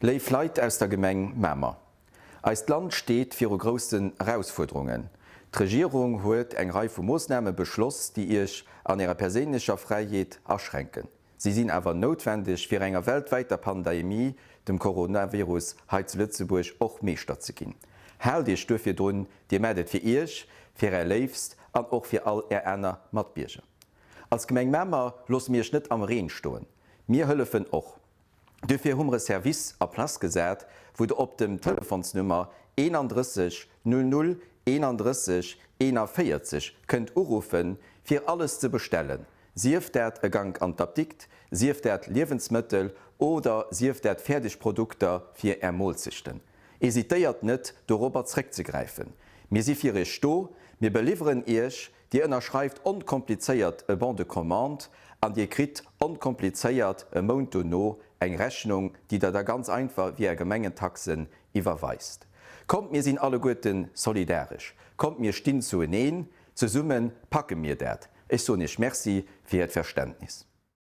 Leif Leiit aus der Gemeng Mammer. Als Land steht fir großen Herausforderungen. Die Regierung huet eng Reihe vu Maßnahmen beschloss, die ich an ihrer persönlicher Freiheit erschränken. Sie sind aber notwendig fir enger weltweiter Pandemie dem Coronavirus heiz Lützeburg och meester ze ginn. Hel Dich dofir dun, Di meldet fir Ich, fir Leifst an och fir all Änner Matbierge. Als Gemeng Mammer los mirch net am Reen stoen. Mir hëllefen och. Dofir humre Service a Plas gesät, wo du op dem Telefonsnummer 31 00 31 41 könnt urufen fir alles ze bestellen. Sieft dat e Gang an d'Aptikt, sieft dat Liwensmëttel oder sieft dat Fertigprodukter fir Ermolsichten. Hesitéiert net, do Robert zréck ze greifen. Mir si fir ech sto, mir beliveren Ech, Di ënnerschreift onkomplizéiert e Bon de Commande, an Dir krit onkomplizéiert e Mount no eng Rechnung, die da ganz einfach wie Gemengentaxen iwwerweist. Kommt mir sinn alle Guten solidarisch. Kommt mir stinn zu eneen, zu summen packe mir dat. Ich so nicht merci fir het Verständnis.